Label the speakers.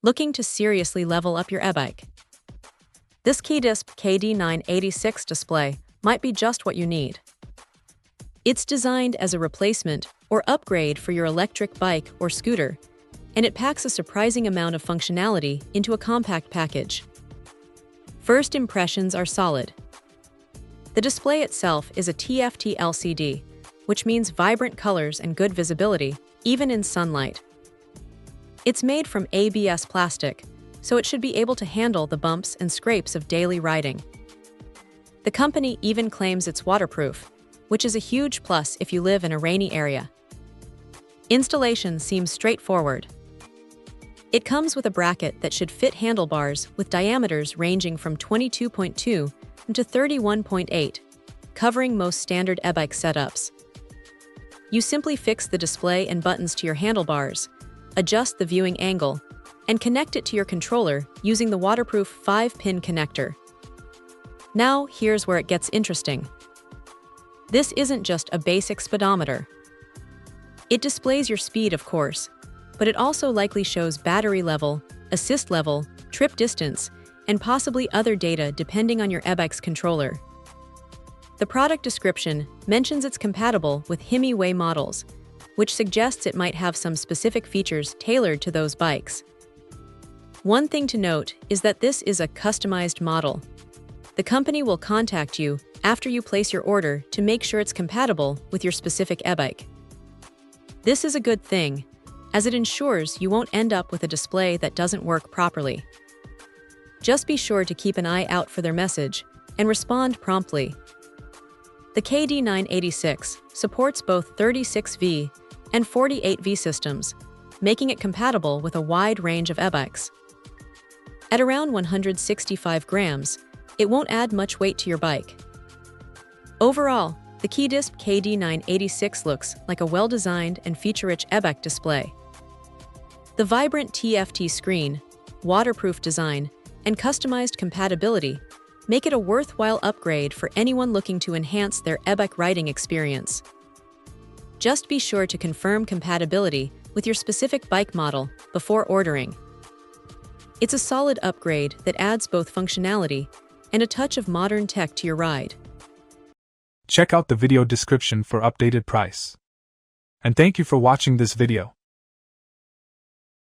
Speaker 1: Looking to seriously level up your Ebike? This Key-DISP KD986 display might be just what you need. It's designed as a replacement or upgrade for your electric bike or scooter, and it packs a surprising amount of functionality into a compact package. First impressions are solid. The display itself is a TFT LCD, which means vibrant colors and good visibility, even in sunlight. It's made from ABS plastic, so it should be able to handle the bumps and scrapes of daily riding. The company even claims it's waterproof, which is a huge plus if you live in a rainy area. Installation seems straightforward. It comes with a bracket that should fit handlebars with diameters ranging from 22.2 to 31.8, covering most standard Ebike setups. You simply fix the display and buttons to your handlebars, adjust the viewing angle, and connect it to your controller using the waterproof 5-pin connector. Now, here's where it gets interesting. This isn't just a basic speedometer. It displays your speed, of course, but it also likely shows battery level, assist level, trip distance, and possibly other data depending on your Ebike's controller. The product description mentions it's compatible with Hemi-Way models, which suggests it might have some specific features tailored to those bikes. One thing to note is that this is a customized model. The company will contact you after you place your order to make sure it's compatible with your specific Ebike. This is a good thing, as it ensures you won't end up with a display that doesn't work properly. Just be sure to keep an eye out for their message and respond promptly. The KD986 supports both 36V and 48V systems, making it compatible with a wide range of Ebikes. At around 165 grams, it won't add much weight to your bike. Overall, the Key-DISP KD986 looks like a well-designed and feature-rich Ebike display. The vibrant TFT screen, waterproof design, and customized compatibility make it a worthwhile upgrade for anyone looking to enhance their Ebike riding experience. Just be sure to confirm compatibility with your specific bike model before ordering. It's a solid upgrade that adds both functionality and a touch of modern tech to your ride.
Speaker 2: Check out the video description for updated price. And thank you for watching this video.